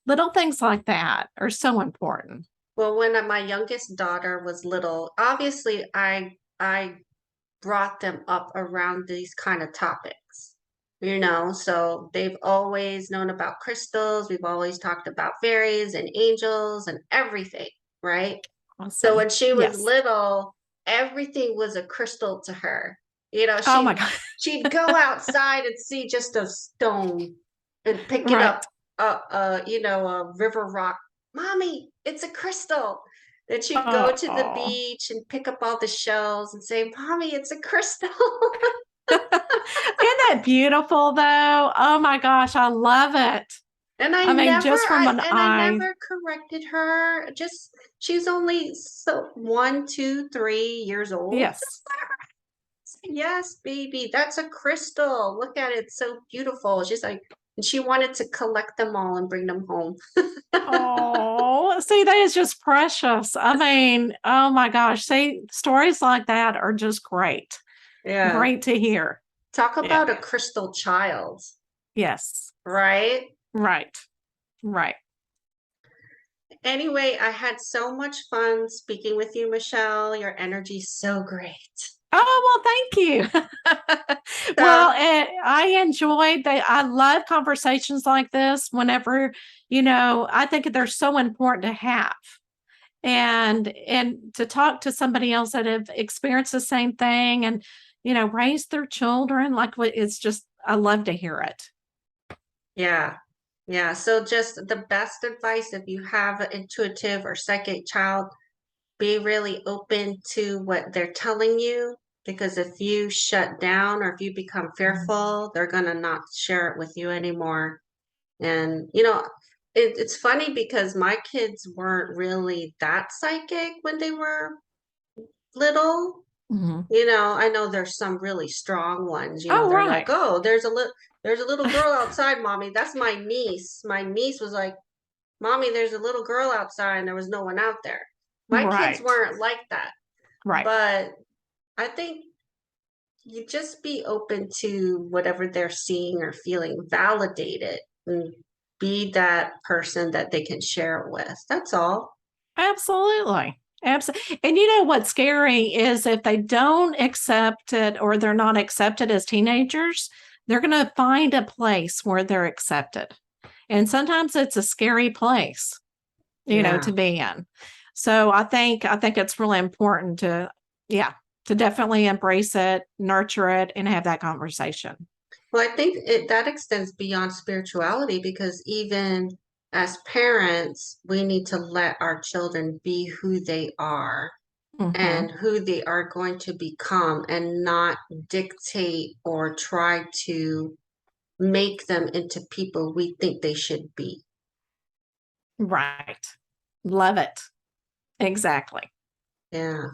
little things like that are so important. Well, when my youngest daughter was little, obviously I brought them up around these kind of topics. So they've always known about crystals. We've always talked about fairies and angels and everything, right? So Awesome. when she was Yes. little, everything was a crystal to her. Oh my God. She'd go outside and see just a stone and pick it Right. up a river rock. Mommy, it's a crystal. Then she'd go to the Oh. beach and pick up all the shells and say, Mommy, it's a crystal. Isn't that beautiful though? Oh my gosh, I love it. And I mean, just from an I eye. never corrected her. Just she's only 1, 2, 3 years old. Yes. Yes, baby, that's a crystal. Look at it, it's so beautiful. She's like, and she wanted to collect them all and bring them home. Oh, see, that is just precious. I mean, oh my gosh. See, stories like that are just great. Yeah. Great to hear. Talk Yeah. about a crystal child, Yes. right? Right. Right. Anyway, I had so much fun speaking with you, Michelle. Your energy's so great. Oh, well, thank you. So, Well, I enjoyed that. I love conversations like this whenever, I think they're so important to have. And to talk to somebody else that have experienced the same thing and, raised their children, like what it's just, I love to hear it. yeah. Yeah. So just the best advice if you have an intuitive or psychic child, be really open to what they're telling you. Because if you shut down or if you become fearful, they're going to not share it with you anymore. And, it's funny because my kids weren't really that psychic when they were little. Mhm. I know there's some really strong ones, Oh, they're like, right. oh, there's a little girl outside, mommy. That's my niece. My niece was like, mommy, there's a little girl outside, and there was no one out there. My kids Right. weren't like that. Right. But I think you just be open to whatever they're seeing or feeling, validate it, and be that person that they can share it with. That's all. Absolutely. Absolutely. And what's scary is if they don't accept it or they're not accepted as teenagers, they're going to find a place where they're accepted. And sometimes it's a scary place, Yeah. to be in. So I think it's really important to definitely embrace it, nurture it, and have that conversation. Well, I think that extends beyond spirituality because even as parents, we need to let our children be who they are Hmm. and who they are going to become and not dictate or try to make them into people we think they should be. Right. Love it. Exactly. Yeah.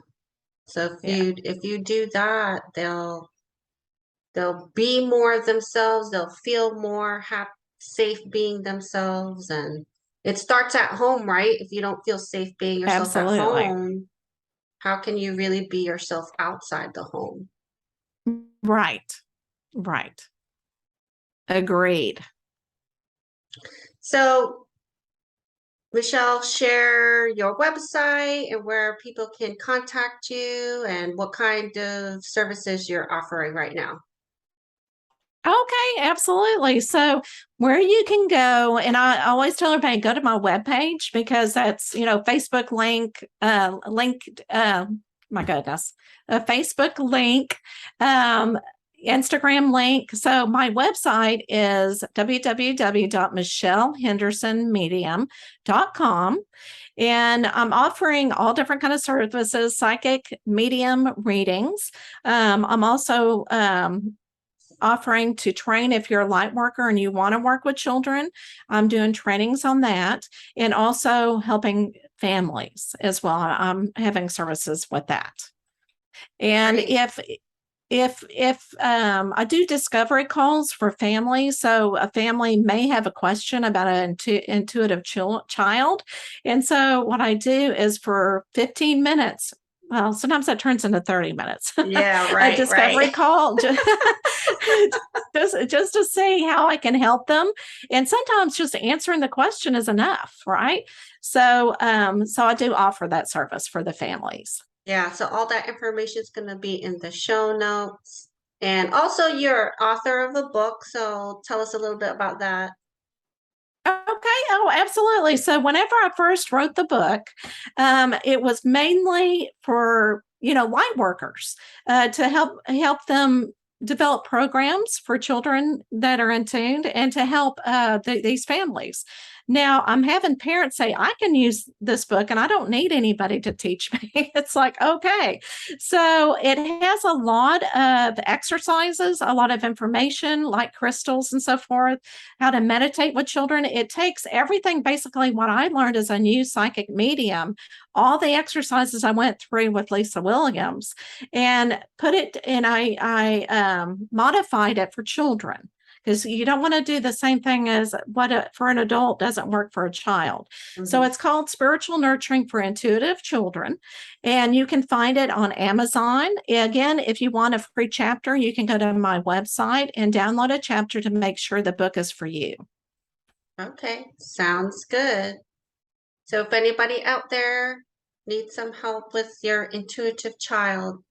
So Yeah. if you do that, they'll be more themselves, they'll feel more safe being themselves, and it starts at home, right? If you don't feel safe being yourself at Absolutely. home, how can you really be yourself outside the home? Right. Right. Agreed. So, Michelle, share your website and where people can contact you and what kind of services you're offering right now. Okay, absolutely. So where you can go, and I always tell everybody go to my webpage because that's Facebook my goodness, a Facebook link, um, Instagram link. So my website is www.michellehendersonmedium.com. And I'm offering all different kind of services, psychic medium readings. I'm also offering to train if you're a light worker and you want to work with children. I'm doing trainings on that and also helping families as well. I'm having services with that. And Great. if I do discovery calls for families, so a family may have a question about an intuitive child, and so what I do is for 15 minutes. Well, sometimes that turns into 30 minutes. Yeah, A right, discovery right. call just to see how I can help them. And sometimes just answering the question is enough, right? So I do offer that service for the families. Yeah, so all that information is going to be in the show notes. And also, you're author of a book, so tell us a little bit about that. Okay. Oh, absolutely. So whenever I first wrote the book, it was mainly for light workers to help them develop programs for children that are in tune and to help these families. Now, I'm having parents say, I can use this book and I don't need anybody to teach me. It's like, okay. So it has a lot of exercises, a lot of information like crystals and so forth, how to meditate with children. It takes everything, basically, what I learned as a new psychic medium, all the exercises I went through with Lisa Williams, and put it in, I modified it for children, because you don't want to do the same thing as what for an adult doesn't work for a child. Mm-hmm. So it's called Spiritual Nurturing for Intuitive Children, and you can find it on Amazon. Again, if you want a free chapter, you can go to my website and download a chapter to make sure the book is for you. Okay, sounds good. So if anybody out there needs some help with your intuitive child,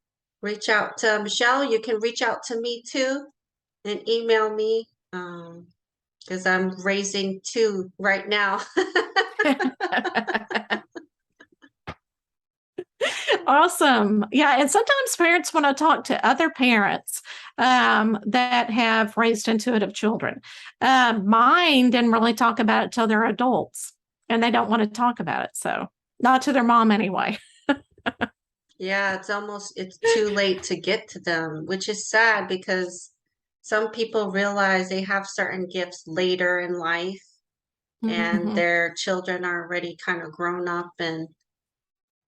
reach out to Michelle. You can reach out to me too and email me, because I'm raising 2 right now. Awesome. Yeah. And sometimes parents want to talk to other parents that have raised intuitive children. Mine didn't really talk about it till they're adults, and they don't want to talk about it. So not to their mom anyway. Yeah, it's too late to get to them, which is sad, because some people realize they have certain gifts later in life, and their children are already kind of grown up, and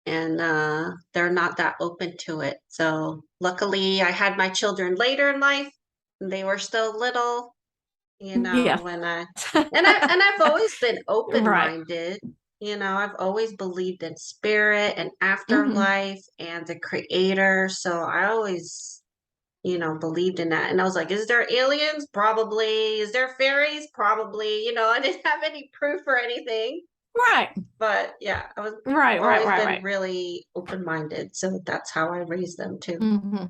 they're not that open to it. So luckily I had my children later in life, and they were still little, Yeah. when I've always been open-minded. Right. I've always believed in spirit and afterlife and the creator. So I always, believed in that. And I was like, is there aliens? Probably. Is there fairies? Probably. I didn't have any proof or anything. Right. But yeah, I was always been really open-minded. So that's how I raised them too. Mm-hmm.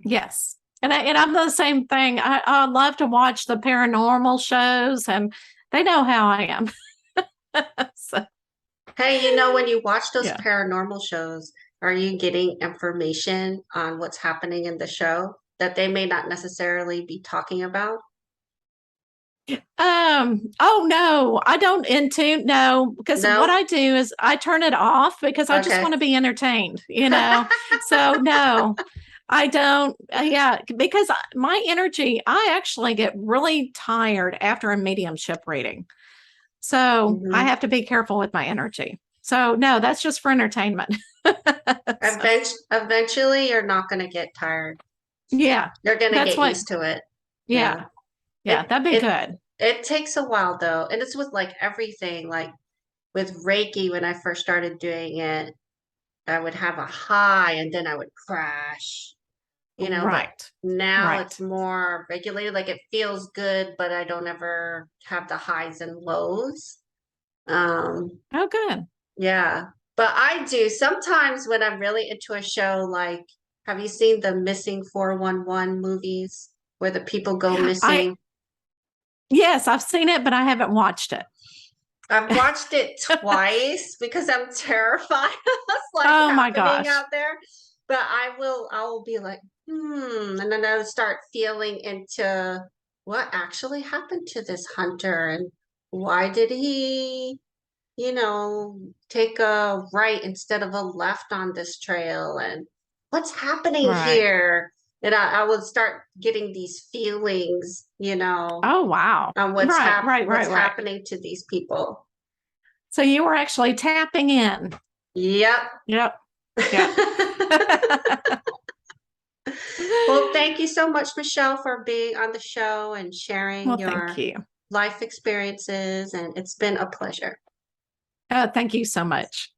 Yes. And I'm the same thing. I love to watch the paranormal shows, and they know how I am. So, hey, when you watch those paranormal shows, are you getting information on what's happening in the show that they may not necessarily be talking about? Oh no, I don't no, because what I do is I turn it off because I just want to be entertained, So no, I don't. Yeah, because my energy, I actually get really tired after a mediumship reading. So I have to be careful with my energy. So no, that's just for entertainment. Eventually you're not going to get tired. Yeah. You're going to get used to it. Yeah. Yeah, that'd be good. It takes a while though. And it's with like everything, like with Reiki, when I first started doing it, I would have a high and then I would crash, but now it's more regulated. Like it feels good, but I don't ever have the highs and lows. Oh, good. Yeah. But I do sometimes when I'm really into a show, like, have you seen the Missing 411 movies where the people go missing? Yes, I've seen it, but I haven't watched it. I've watched it twice because I'm terrified of what's happening out there. But I will be like, and then I'll start feeling into what actually happened to this hunter, and why did he, take a right instead of a left on this trail, and what's happening here? And I would start getting these feelings, Oh, wow. on what's happening to these people. So you were actually tapping in. Yep. Yep. Well, thank you so much, Michelle, for being on the show and sharing your life experiences. And it's been a pleasure. Thank you so much.